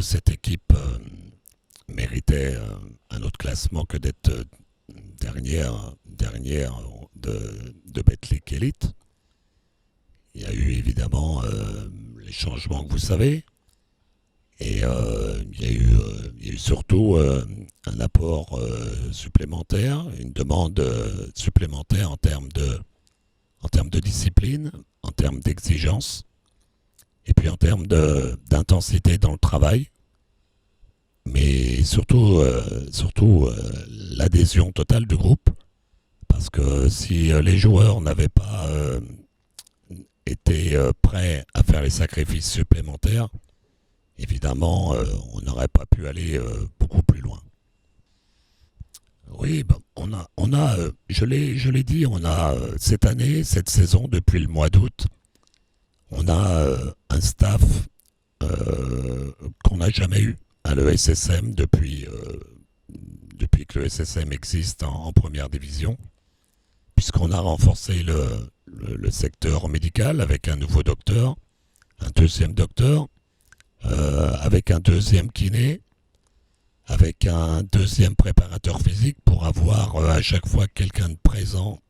cette équipe méritait un autre classement que d'être dernière de Betclic Elite. Il y a eu évidemment les changements que vous savez. Et il y a eu surtout un apport supplémentaire, une demande supplémentaire en termes de discipline, en termes d'exigence, et puis en termes d'intensité dans le travail, mais surtout l'adhésion totale du groupe, parce que si les joueurs n'avaient pas été prêts à faire les sacrifices supplémentaires, évidemment, on n'aurait pas pu aller beaucoup plus loin. Oui, ben, je l'ai dit, on a cette année, cette saison, depuis le mois d'août, on a un staff qu'on n'a jamais eu à l'ESSM depuis que l'ESSM existe en première division, puisqu'on a renforcé le secteur médical avec un nouveau docteur, un deuxième docteur, avec un deuxième kiné, avec un deuxième préparateur physique pour avoir à chaque fois quelqu'un de présent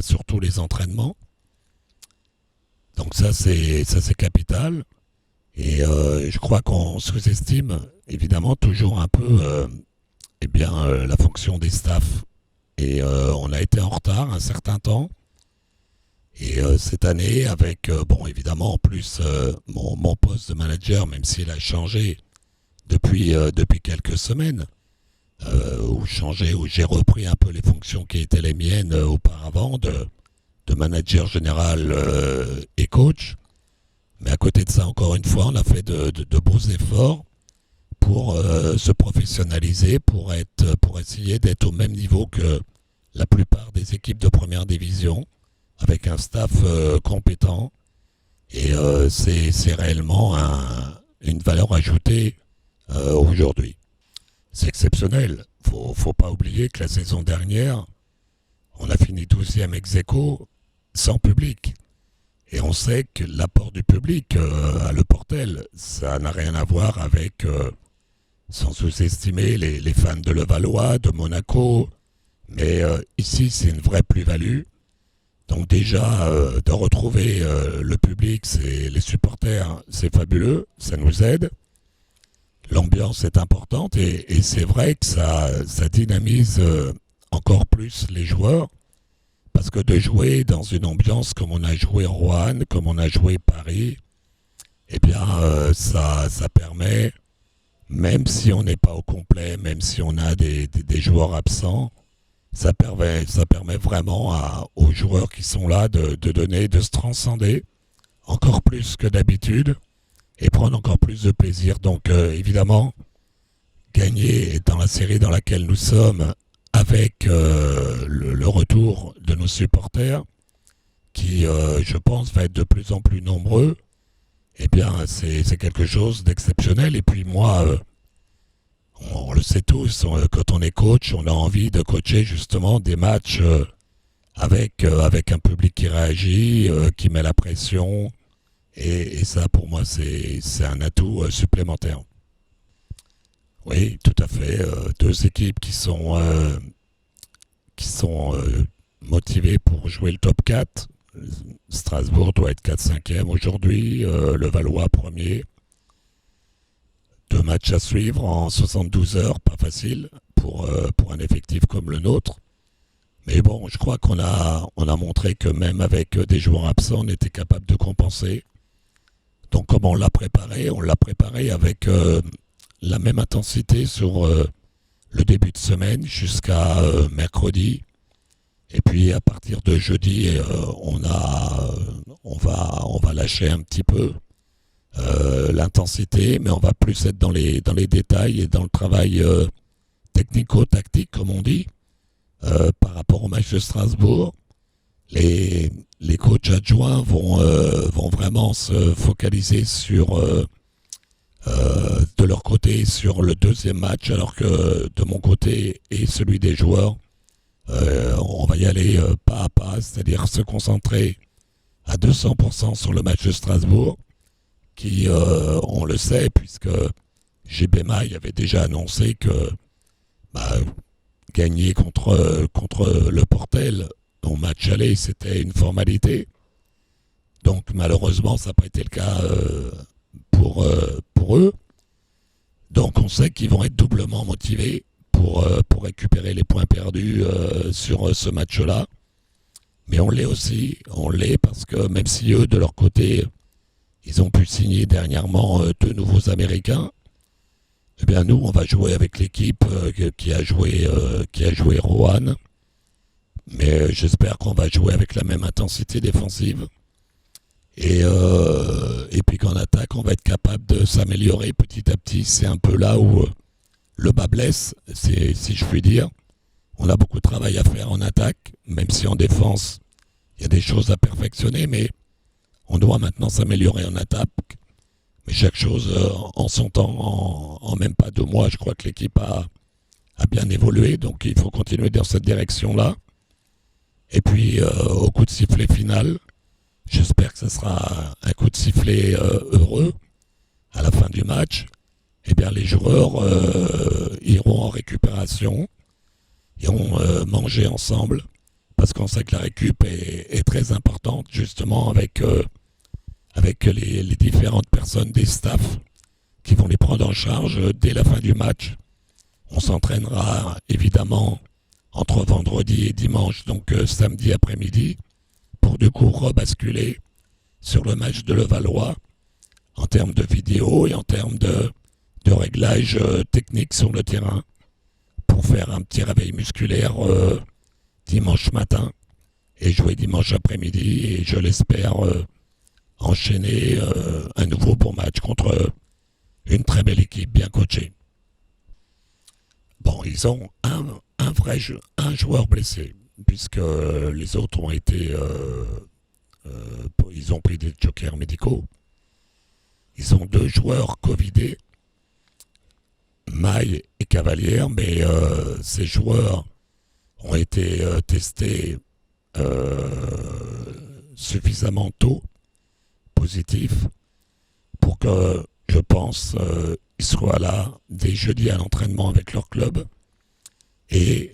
sur tous les entraînements. Donc ça c'est capital. Et je crois qu'on sous-estime évidemment toujours un peu la fonction des staffs. Et on a été en retard un certain temps. Et cette année, avec, évidemment, en plus, mon poste de manager, même s'il a changé depuis quelques semaines, où j'ai repris un peu les fonctions qui étaient les miennes auparavant, de manager général et coach. Mais à côté de ça, encore une fois, on a fait de beaux efforts pour se professionnaliser, pour essayer d'être au même niveau que la plupart des équipes de première division, avec un staff compétent. Et c'est réellement une valeur ajoutée aujourd'hui. C'est exceptionnel. Faut pas oublier que la saison dernière, on a fini 12e ex aequo sans public. Et on sait que l'apport du public à Le Portel, ça n'a rien à voir avec, sans sous-estimer, les fans de Levallois, de Monaco. Mais ici, c'est une vraie plus-value. Donc déjà, de retrouver le public, les supporters, c'est fabuleux, ça nous aide. L'ambiance est importante et c'est vrai que ça dynamise encore plus les joueurs. Parce que de jouer dans une ambiance comme on a joué Roanne, comme on a joué Paris, eh bien ça permet, même si on n'est pas au complet, même si on a des joueurs absents, ça permet vraiment aux joueurs qui sont là de donner, de se transcender encore plus que d'habitude et prendre encore plus de plaisir. Donc évidemment, gagner dans la série dans laquelle nous sommes avec le retour de nos supporters qui, je pense, va être de plus en plus nombreux, eh bien c'est quelque chose d'exceptionnel. Et puis moi, on le sait tous, quand on est coach, on a envie de coacher justement des matchs avec un public qui réagit, qui met la pression. Et ça, pour moi, c'est un atout supplémentaire. Oui, tout à fait. Deux équipes qui sont motivées pour jouer le top 4. Strasbourg doit être 4-5e aujourd'hui, Levallois premier. 2 matchs à suivre en 72 heures, pas facile pour un effectif comme le nôtre. Mais bon, je crois qu'on a montré que même avec des joueurs absents, on était capable de compenser. Donc comme on l'a préparé avec la même intensité sur le début de semaine jusqu'à mercredi. Et puis à partir de jeudi, on va lâcher un petit peu l'intensité, mais on va plus être dans les détails et dans le travail technico-tactique, comme on dit, par rapport au match de Strasbourg. Les coachs adjoints vont vraiment se focaliser sur de leur côté sur le deuxième match, alors que de mon côté et celui des joueurs, on va y aller pas à pas, c'est-à-dire se concentrer à 200% sur le match de Strasbourg, qui, on le sait, puisque GB Maille avait déjà annoncé que bah, gagner contre le Portel au match aller, c'était une formalité. Donc malheureusement, ça n'a pas été le cas pour eux. Donc on sait qu'ils vont être doublement motivés pour récupérer les points perdus sur ce match-là. Mais on l'est aussi, on l'est parce que même si eux, de leur côté, ils ont pu signer dernièrement deux nouveaux Américains, eh bien nous, on va jouer avec l'équipe qui a joué Roanne. Mais j'espère qu'on va jouer avec la même intensité défensive. Et puis qu'en attaque, on va être capable de s'améliorer petit à petit. C'est un peu là où le bas blesse, si je puis dire. On a beaucoup de travail à faire en attaque, même si en défense, il y a des choses à perfectionner, mais on doit maintenant s'améliorer en attaque. Mais chaque chose en son temps, en même pas 2 mois, je crois que l'équipe a bien évolué, donc il faut continuer dans cette direction-là. Et puis au coup de sifflet final, j'espère que ce sera un coup de sifflet heureux à la fin du match. Eh bien les joueurs iront en récupération, iront manger ensemble, parce qu'on sait que la récup est très importante justement avec les différentes personnes des staffs qui vont les prendre en charge dès la fin du match. On s'entraînera évidemment entre vendredi et dimanche, donc samedi après-midi, pour du coup rebasculer sur le match de Levallois en termes de vidéo et en termes de réglage technique sur le terrain pour faire un petit réveil musculaire dimanche matin et jouer dimanche après-midi et je l'espère enchaîner un nouveau bon match contre une très belle équipe bien coachée. Bon, ils ont un joueur blessé, puisque les autres ont été... ils ont pris des jokers médicaux. Ils ont 2 joueurs covidés, Maille et Cavalière, mais ces joueurs ont été testés suffisamment tôt, positifs, pour que, je pense, ils soient là dès jeudi à l'entraînement avec leur club et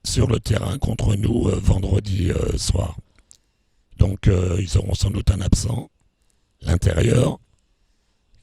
sur le terrain contre nous vendredi soir. Donc ils auront sans doute un absent. L'intérieur,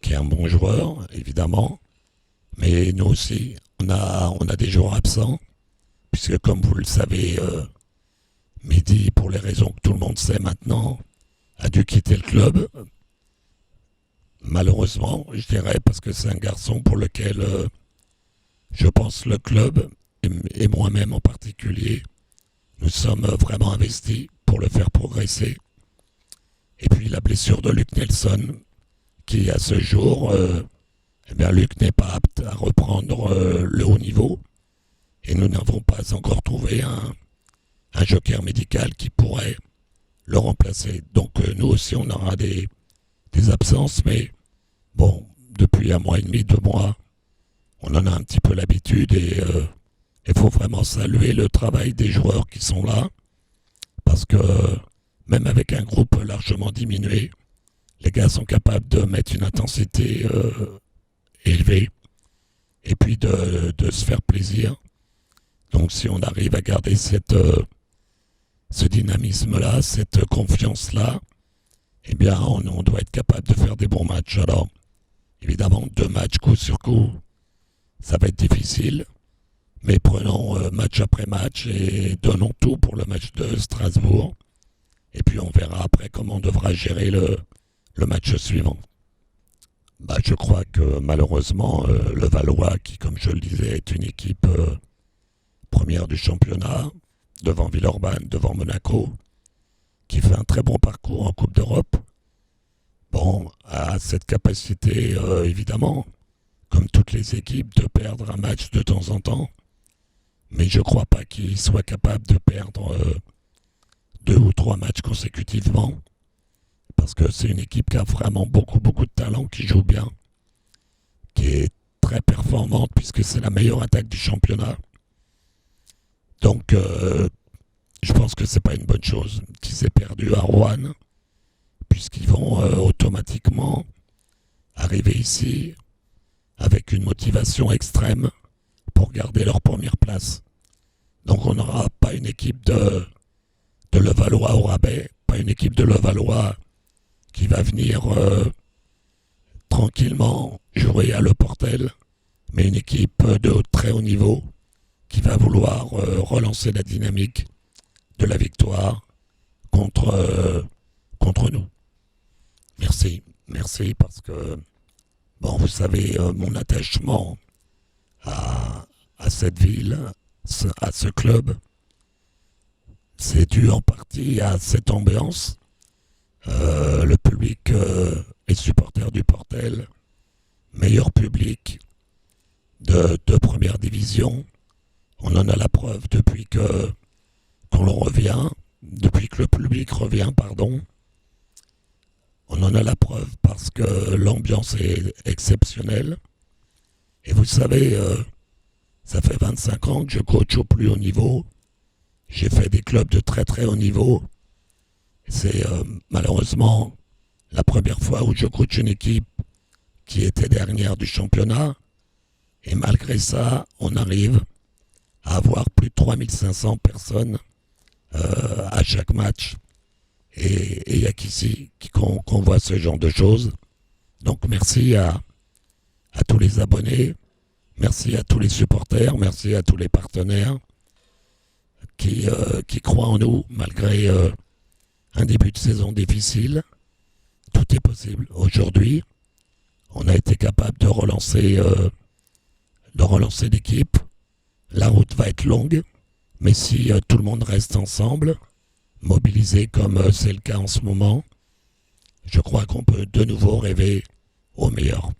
qui est un bon joueur, évidemment. Mais nous aussi, on a des joueurs absents, puisque comme vous le savez, Mehdi, pour les raisons que tout le monde sait maintenant, a dû quitter le club. Malheureusement, je dirais, parce que c'est un garçon pour lequel je pense le club, et moi-même en particulier, nous sommes vraiment investis pour le faire progresser. Et puis la blessure de Luc Nelson, qui à ce jour, eh bien, Luc n'est pas apte à reprendre le haut niveau. Et nous n'avons pas encore trouvé un joker médical qui pourrait le remplacer. Donc nous aussi, on aura des absences, mais bon, depuis 1 mois et demi, 2 mois, on en a un petit peu l'habitude et il faut vraiment saluer le travail des joueurs qui sont là, parce que même avec un groupe largement diminué, les gars sont capables de mettre une intensité élevée et puis de se faire plaisir. Donc si on arrive à garder ce dynamisme-là, cette confiance-là, eh bien on doit être capable de faire des bons matchs. Alors évidemment, 2 matchs coup sur coup, ça va être difficile, mais prenons match après match et donnons tout pour le match de Strasbourg. Et puis on verra après comment on devra gérer le match suivant. Bah, je crois que malheureusement, le Valois, qui comme je le disais, est une équipe première du championnat, devant Villeurbanne, devant Monaco, qui fait un très bon parcours en Coupe d'Europe, bon, a cette capacité, évidemment, comme toutes les équipes, de perdre un match de temps en temps. Mais je ne crois pas qu'il soit capable de perdre 2 ou 3 matchs consécutivement. Parce que c'est une équipe qui a vraiment beaucoup de talent, qui joue bien, qui est très performante puisque c'est la meilleure attaque du championnat. Donc je pense que c'est pas une bonne chose qu'ils aient perdu à Roanne, puisqu'ils vont automatiquement arriver ici avec une motivation extrême pour garder leur première place. Donc on n'aura pas une équipe de Levallois au rabais, pas une équipe de Levallois qui va venir tranquillement jouer à Le Portel, mais une équipe de très haut niveau qui va vouloir relancer la dynamique de la victoire contre nous. Merci parce que, bon, vous savez, mon attachement à cette ville, à ce club, c'est dû en partie à cette ambiance. Le public est supporter du Portel, meilleur public de première division. On en a la preuve depuis qu'on revient, depuis que le public revient, pardon. On en a la preuve parce que l'ambiance est exceptionnelle. Et vous savez, ça fait 25 ans que je coach au plus haut niveau. J'ai fait des clubs de très très haut niveau. C'est malheureusement la première fois où je coach une équipe qui était dernière du championnat. Et malgré ça, on arrive à avoir plus de 3500 personnes à chaque match. Et il n'y a qu'ici qu'on voit ce genre de choses. Donc merci à tous les abonnés, merci à tous les supporters, merci à tous les partenaires qui croient en nous malgré un début de saison difficile. Tout est possible. Aujourd'hui, on a été capable de relancer l'équipe. La route va être longue, mais si tout le monde reste ensemble, mobilisé comme c'est le cas en ce moment, je crois qu'on peut de nouveau rêver au meilleur.